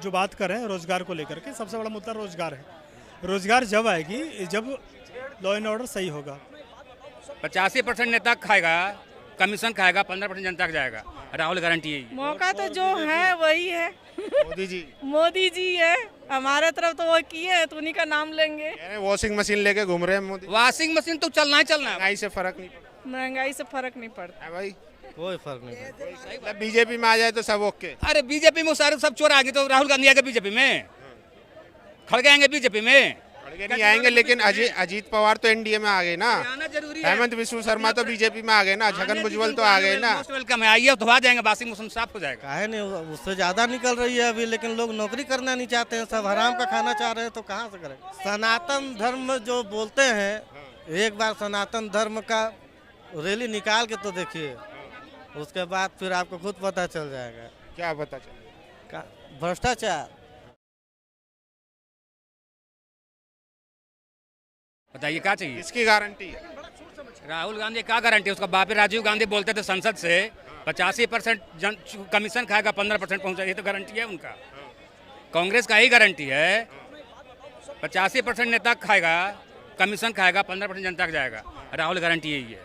जो बात कर रहे हैं रोजगार को लेकर के, सबसे बड़ा मुद्दा रोजगार है। रोजगार जब आएगी जब लॉ एंड ऑर्डर सही होगा। 85% नेता खाएगा, कमीशन खाएगा, 15% जनता का जाएगा। राहुल गारंटी है। मौका तो जो है वही है मोदी जी है हमारे तरफ, तो वो किए हैं तो उन्हीं का नाम लेंगे। वॉशिंग मशीन लेके घूम रहे हैं मोदी। वॉशिंग मशीन तो चलना ही चलना है। महंगाई से फर्क नहीं पड़ता। महंगाई से फर्क नहीं पड़ता है भाई, कोई फर्क नहीं पड़ता। बीजेपी में आ जाए तो सब ओके। अरे बीजेपी में सारे सब चोर आएंगे तो राहुल गांधी आएंगे बीजेपी में, खड़ गए आएंगे बीजेपी में। नहीं आएंगे, लेकिन अजीत पवार तो एनडीए में आ गए ना, आना जरूरी है। हेमंत विश्व शर्मा तो बीजेपी में आ गए ना, छगन भुजबल तो आ गए ना। वेलकम है, आइए धोआ जाएंगे, वॉशिंग मशीन साफ हो जाएगा। काहे नहीं, उससे ज्यादा निकल रही है अभी, लेकिन लोग नौकरी करना नहीं चाहते हैं, सब हराम का खाना चाह रहे हैं, तो कहाँ से करें। सनातन धर्म जो बोलते हैं, एक बार सनातन धर्म का रैली निकाल के तो देखिए, उसके बाद फिर आपको खुद पता चल जाएगा। क्या पता चलेगा? भ्रष्टाचार। बताइए क्या चाहिए? इसकी गारंटी है राहुल गांधी क्या गारंटी है? उसका बाप राजीव गांधी बोलते थे संसद से 85% कमीशन खाएगा, 15% पहुंचाएगा, ये तो गारंटी है उनका। कांग्रेस का ही गारंटी है, 85% नेता खाएगा, कमीशन खाएगा, 15% जनता का जाएगा। राहुल गारंटी यही है,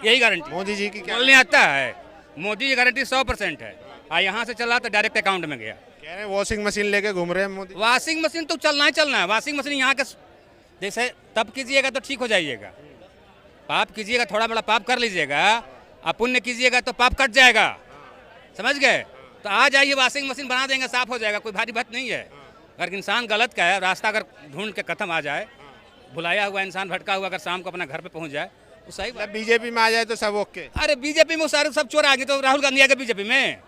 यही गारंटी। मोदी जी की क्या बोलने आता है, मोदी की गारंटी 100% है। यहाँ से चला तो डायरेक्ट अकाउंट में गया। कह रहे वॉशिंग मशीन लेके घूम रहे हैं मोदी। वॉशिंग मशीन तो चलना ही चलना है। वॉशिंग मशीन यहाँ के जैसे तब कीजिएगा तो ठीक हो जाइएगा, पाप कीजिएगा, थोड़ा बड़ा पाप कर लीजिएगा, आप पुण्य कीजिएगा तो पाप कट जाएगा, समझ गए? तो आ जाइए, वॉशिंग मशीन बना देंगे, साफ हो जाएगा, कोई भारी बात नहीं है। अगर इंसान गलत का है, रास्ता अगर ढूंढ के खत्म आ जाए, भुलाया हुआ इंसान, भटका हुआ अगर शाम को अपना घर पे पहुंच जाए तो सही बात। बीजेपी में आ जाए तो सब ओके। अरे बीजेपी में सारे सब चोर आएंगे तो राहुल गांधी आएंगे बीजेपी में,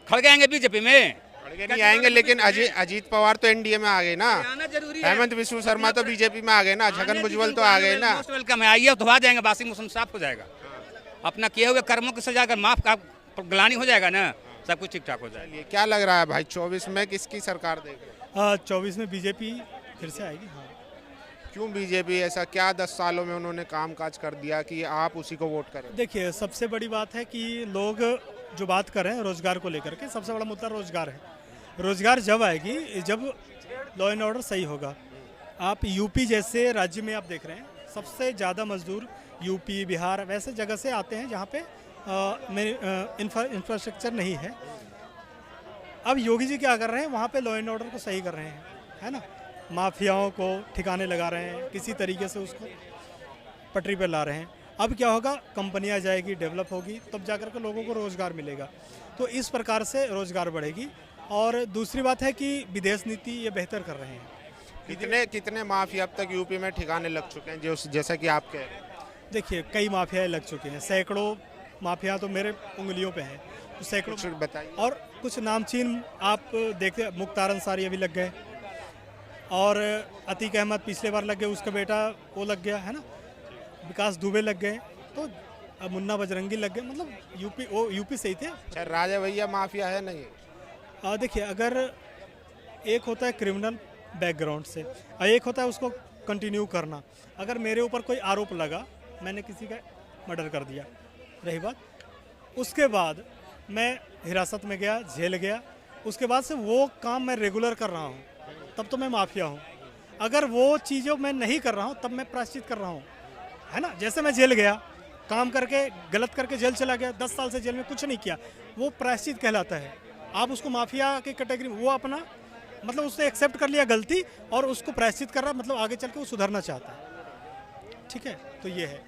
खड़ गए आएंगे बीजेपी में। नहीं आएंगे, लेकिन अजीत पवार तो एनडीए में आ गए ना, आना जरूरी है। हेमंत विश्व शर्मा तो बीजेपी में आ गए ना, छगन भुजबल तो आ गए ना। वेलकम है, आइए धोआ जाएंगे, वॉशिंग मशीन साफ हो जाएगा। अपना किए हुए कर्मों की सजा अगर माफ का ग्लानी हो जाएगा ना, सब कुछ ठीक ठाक हो जाएगा। क्या लग रहा है भाई, 24 में किसकी सरकार देगा? 24 में बीजेपी फिर से आएगी। हाँ, क्यों बीजेपी? ऐसा क्या 10 सालों में उन्होंने काम काज कर दिया कि आप उसी को वोट करें? देखिए सबसे बड़ी बात है कि लोग जो बात कर रहे हैं रोजगार को लेकर के, सबसे बड़ा मुद्दा रोजगार है। रोजगार जब आएगी जब लॉ एंड ऑर्डर सही होगा। आप यूपी जैसे राज्य में आप देख रहे हैं, सबसे ज़्यादा मजदूर यूपी, बिहार वैसे जगह से आते हैं जहाँ पे इंफ्रास्ट्रक्चर नहीं है। अब योगी जी क्या कर रहे हैं, वहाँ पे लॉ एंड ऑर्डर को सही कर रहे हैं, है ना। माफियाओं को ठिकाने लगा रहे हैं, किसी तरीके से उसको पटरी पर ला रहे हैं। अब क्या होगा, कंपनियाँ जाएगी, डेवलप होगी, तब जाकर के लोगों को रोज़गार मिलेगा। तो इस प्रकार से रोज़गार बढ़ेगी। और दूसरी बात है कि विदेश नीति ये बेहतर कर रहे हैं। कितने माफिया अब तक यूपी में ठिकाने लग चुके हैं, जैसा कि आप कह रहे हैं? देखिए कई माफिया लग चुके हैं, सैकड़ों माफिया तो मेरे उंगलियों पे हैं, तो सैकड़ों बताइए। और कुछ नामचीन आप देखते, मुख्तार अंसारी अभी लग गए, और अतीक अहमद पिछले बार लग गए, उसका बेटा वो लग गया, है ना। विकास दुबे लग गए, तो अब मुन्ना बजरंगी लग गए, मतलब यूपी से ही थे। अच्छा, राजा भैया माफिया है नहीं? देखिए अगर एक होता है क्रिमिनल बैकग्राउंड से और एक होता है उसको कंटिन्यू करना। अगर मेरे ऊपर कोई आरोप लगा, मैंने किसी का मर्डर कर दिया, रही बात, उसके बाद मैं हिरासत में गया, जेल गया, उसके बाद से वो काम मैं रेगुलर कर रहा हूँ, तब तो मैं माफिया हूँ। अगर वो चीज़ों मैं नहीं कर रहा हूँ तब मैं प्रायश्चित कर रहा हूँ, है ना। जैसे मैं जेल गया, काम करके गलत करके जेल चला गया, 10 साल से जेल में कुछ नहीं किया, वो प्रायश्चित कहलाता है। आप उसको माफिया की कैटेगरी, वो अपना मतलब उसने एक्सेप्ट कर लिया गलती और उसको प्रायश्चित कर रहा, मतलब आगे चल के वो सुधरना चाहता है, ठीक है। तो ये है।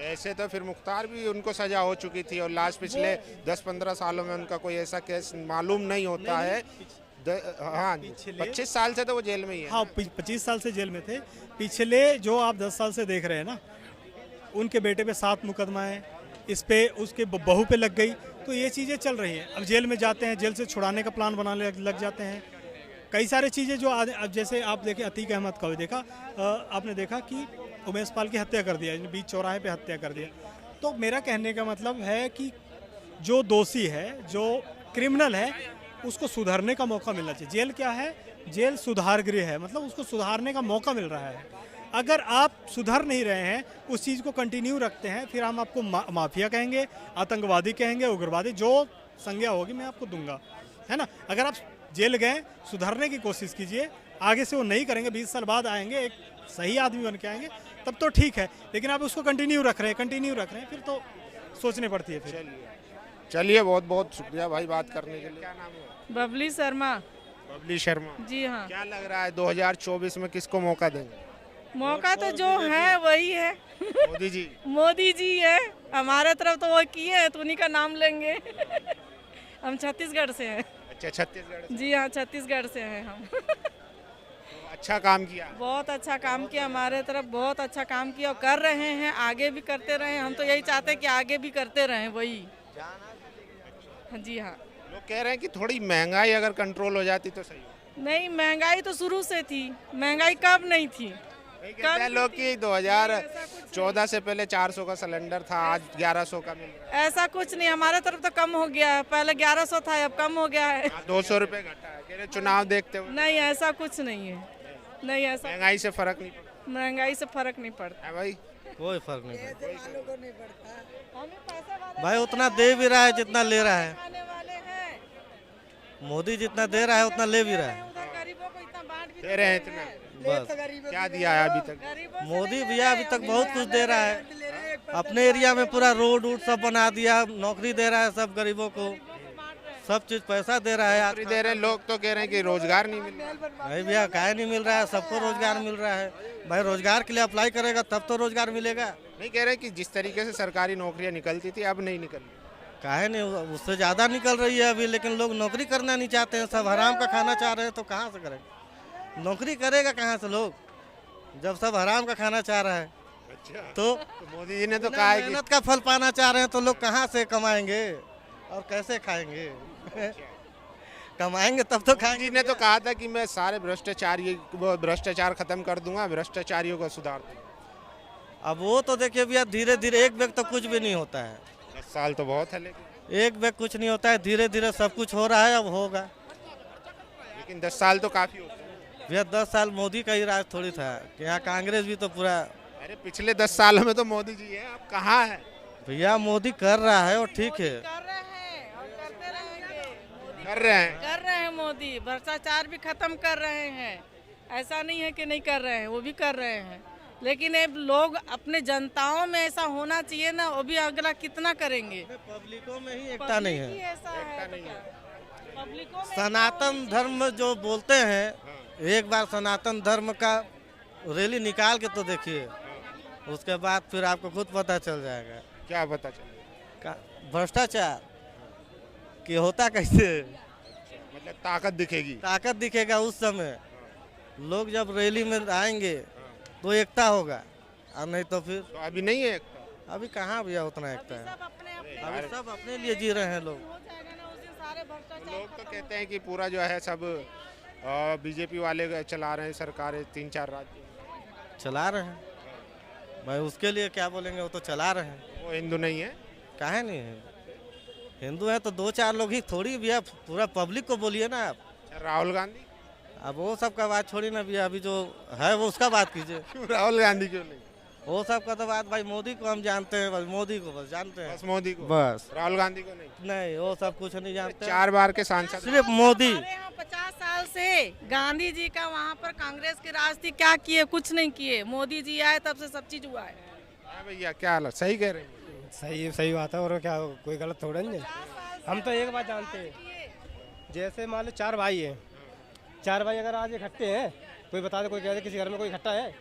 ऐसे तो फिर मुख्तार भी, उनको सजा हो चुकी थी और लास्ट पिछले 10-15 सालों में उनका कोई ऐसा केस मालूम नहीं होता है। हाँ, 25 साल से तो वो जेल में ही है। हाँ, 25 साल से जेल में थे। पिछले जो आप 10 साल से देख रहे हैं ना, उनके बेटे पे 7 मुकदमा है, इस पे उसके बहू पे लग गई, तो ये चीज़ें चल रही हैं। अब जेल में जाते हैं, जेल से छुड़ाने का प्लान बनाने लग जाते हैं। कई सारी चीज़ें जो अब जैसे आप देखें, अतीक अहमद का भी देखा, आपने देखा कि उमेश पाल की हत्या कर दिया, बीच चौराहे पे हत्या कर दिया। तो मेरा कहने का मतलब है कि जो दोषी है, जो क्रिमिनल है, उसको सुधरने का मौका मिलना चाहिए। जेल क्या है, जेल सुधार गृह है, मतलब उसको सुधारने का मौका मिल रहा है। अगर आप सुधर नहीं रहे हैं, उस चीज़ को कंटिन्यू रखते हैं, फिर हम आपको माफिया कहेंगे, आतंकवादी कहेंगे, उग्रवादी, जो संज्ञा होगी मैं आपको दूंगा। है ना। अगर आप जेल गए, सुधरने की कोशिश कीजिए, आगे से वो नहीं करेंगे, 20 साल बाद आएंगे, एक सही आदमी बन के आएंगे, तब तो ठीक है। लेकिन आप उसको कंटिन्यू रख रहे हैं, फिर तो सोचनी पड़ती है फिर। चलिए, बहुत बहुत शुक्रिया भाई बात करने के लिए। क्या नाम है? बबली शर्मा। बबली शर्मा जी हाँ। क्या लग रहा है 2024 में किसको मौका देंगे? मौका तो जो है वही है। मोदी जी। मोदी जी है हमारे तरफ, तो वो किए हैं तो उन्हीं का नाम लेंगे। हम छत्तीसगढ़ से हैं। अच्छा, छत्तीसगढ़ से। जी हाँ, छत्तीसगढ़ से हैं हम। तो अच्छा काम किया। बहुत अच्छा काम किया, हमारे तरफ बहुत अच्छा काम किया और कर रहे हैं, आगे भी करते रहें। हम तो यही चाहते हैं कि आगे भी करते रहें वही। जी हाँ। लोग कह रहे हैं कि थोड़ी महंगाई अगर कंट्रोल हो जाती तो सही हो। नहीं, महंगाई तो शुरू से थी, महंगाई कब नहीं थी। कहते हैं लोग कि 2014 से पहले 400 का सिलेंडर था, आज 1100 का मिल रहा ऐसा कुछ नहीं, हमारे तरफ तो कम हो गया है। पहले 1100 था, अब कम हो गया है। है। 200 रुपए घटा है। कह रहे चुनाव देखते हुए नहीं, ऐसा कुछ नहीं है। नहीं, ऐसा महंगाई से फर्क नहीं पड़ता महंगाई से फर्क नहीं पड़ता। है भाई। कोई फर्क नहीं पड़ता हमें पैसे वाले भाई, उतना दे भी रहा है जितना ले रहा है। खाने वाले हैं, मोदी जितना दे रहा है उतना ले भी रहा है। उधर गरीबों को इतना बांट भी दे रहे हैं इतना। बस क्या दिया है अभी तक? गरीबों से मोदी नहीं भैया अभी तक बहुत कुछ दे रहा है। अपने एरिया में पूरा रोड वोड सब बना दिया, नौकरी दे रहा है सब गरीबों को, सब चीज पैसा दे रहा है। नौकरी दे रहे हैं, लोग तो कह रहे हैं कि रोजगार नहीं मिल रहा। भाई भैया काहे नहीं मिल रहा है, सबको रोजगार मिल रहा है। भाई रोजगार के लिए अप्लाई करेगा तब तो रोजगार मिलेगा। नहीं कह रहे कि जिस तरीके से सरकारी नौकरियां निकलती थी अब नहीं निकल रही। काहे नहीं, उससे ज्यादा निकल रही है अभी, लेकिन लोग नौकरी करना नहीं चाहते हैं, सब हराम का खाना चाह रहे हैं, तो कहाँ से करेंगे? नौकरी करेगा कहाँ से लोग, जब सब हराम का खाना चाह रहा है। अच्छा, तो मोदी जी ने तो कहा है कि मेहनत का फल पाना चाह रहे हैं तो लोग कहाँ से कमाएंगे और कैसे खाएंगे? कमाएंगे तब तो मोदी खाएंगे। जी ने तो कहा था कि मैं सारे भ्रष्टाचार खत्म कर दूंगा, भ्रष्टाचारियों को सुधार दूंगा। अब वो तो देखिए भैया, धीरे धीरे, एक व्यक्ति तो कुछ भी नहीं होता है। 10 साल तो बहुत है, लेकिन एक व्यक्ति कुछ नहीं होता है, धीरे धीरे सब कुछ हो रहा है, अब होगा। 10 साल तो काफी होता है। भैया 10 साल मोदी का ही राज थोड़ी था कि यहाँ कांग्रेस भी तो पूरा। अरे पिछले 10 सालों में तो मोदी जी है, अब कहाँ है? भैया मोदी कर रहा है और ठीक है। कर रहे हैं और करते रहेंगे। कर रहे हैं। मोदी भ्रष्टाचार भी खत्म कर रहे हैं। ऐसा नहीं है कि नहीं कर रहे हैं, वो भी कर रहे हैं। लेकिन अब लोग अपने जनताओं में ऐसा होना चाहिए ना, वो भी अगला कितना करेंगे। पब्लिकों में ही एकता नहीं है। ऐसा है तो क्या? पब्लिकों में सनातन धर्म जो बोलते हैं, एक बार सनातन धर्म का रैली निकाल के तो देखिए, उसके बाद फिर आपको खुद पता चल जाएगा क्या पता चले? भ्रष्टाचार कि होता कैसे। मतलब ताकत दिखेगी। ताकत दिखेगा उस समय, लोग जब रैली में आएंगे तो एकता होगा, और नहीं तो फिर तो अभी नहीं है एकता। अभी कहाँ भैया उतना एकता है। सब अपने अभी सब अपने लिए जी रहे हैं लोग। हो जाएगा ना, उस दिन सारे भ्रष्टाचार लोग तो कहते हैं कि पूरा जो है सब बीजेपी वाले चला रहे हैं सरकारें 3-4 राज्य। चला रहे हैं भाई, उसके लिए क्या बोलेंगे, वो तो चला रहे हैं। वो हिंदू नहीं है। काहे नहीं है, हिंदू है तो 2-4 लोग ही थोड़ी भैया, पूरा पब्लिक को बोलिए ना आप। राहुल गांधी। अब वो सब का बात छोड़ी ना भैया, अभी जो है वो उसका बात कीजिए। क्यों राहुल गांधी क्यों नहीं? वो सब का तो बात भाई, मोदी को हम जानते हैं, बस मोदी को बस जानते हैं, बस मोदी को। बस। राहुल गांधी को नहीं। नहीं, वो सब कुछ नहीं जानते, 4 बार के सांसद। सिर्फ मोदी। हमारे यहाँ 50 साल से गांधी जी का वहाँ पर कांग्रेस की राज थी, क्या किए? कुछ नहीं किए। मोदी जी आए तब से सब चीज हुआ है। हाँ भैया, क्या हालत? सही कह रहे हैं। सही बात है, और क्या कोई गलत थोड़ा नहीं है। हम तो एक बात जानते हैं, जैसे मान लो 4 भाई हैं, 4 भाई अगर आज इकट्ठे हैं, कोई बता दे, कोई कह दे किसी घर में कोई इकट्ठा है,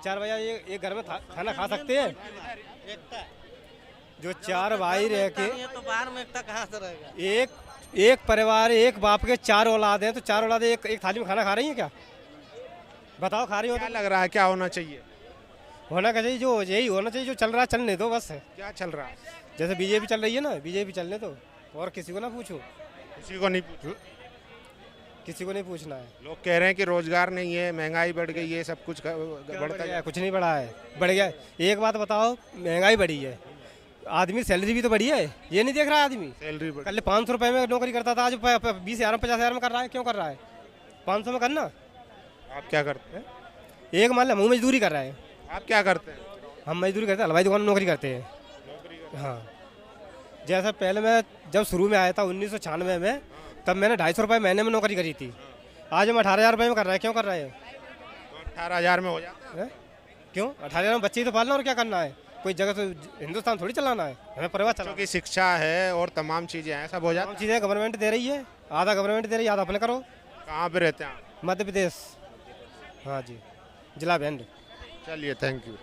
4 भाई एक घर में खाना खा सकते हैं? जो 4 भाई रह के तो बाहर में एकता कहाँ से रहेगा? एक परिवार, एक बाप के 4 औलाद हैं, तो 4 औलाद एक थाली में खाना खा रही हैं क्या? बताओ, खा रही हो? क्या लग रहा है क्या होना चाहिए? होना क्या चाहिए? जो यही होना चाहिए, जो चल रहा है चलने दो बस। क्या चल रहा है? जैसे बीजेपी चल रही है ना, बीजेपी चलने दो, और किसी को ना पूछो, किसी को नहीं पूछो। किसी को नहीं पूछना है। लोग कह रहे हैं कि रोजगार नहीं है, महंगाई बढ़ गई है, सब कुछ बढ़ता बढ़ गया है। है? कुछ नहीं बढ़ा है, बढ़ गया है। एक बात बताओ, महंगाई बढ़ी है, आदमी सैलरी भी तो बढ़ी है, ये नहीं देख रहा है आदमी। सैलरी बढ़। कल 500 रुपये में नौकरी करता था, आज 20,000 50,000 में कर रहा है। क्यों कर रहा है? 500 में करना। आप क्या करते हैं? एक मान लो हम मजदूरी कर रहा है, आप क्या करते हैं? हम मजदूरी करते हैं, हलवाई दुकान में नौकरी करते हैं। हाँ, जैसा पहले मैं जब शुरू में आया था 1996 में, तब मैंने 250 रुपये महीने में नौकरी करी थी। आज हम 18,000 रुपये में कर रहे हैं। क्यों कर रहे हैं? 18,000 में हो जाता है। क्यों 18,000 में बच्चे तो पालना और क्या करना है? कोई जगह तो हिंदुस्तान थोड़ी चलाना है, हमें परिवार चलाना क्योंकि शिक्षा है और तमाम चीज़ें हैं, सब हो जाता है। है। चीज़ें गवर्नमेंट दे रही है, आधा गवर्नमेंट दे रही है, आधा अपने करो। कहाँ पे रहते हैं आप? मध्य प्रदेश। हाँ जी, जिला भिंड। चलिए, थैंक यू।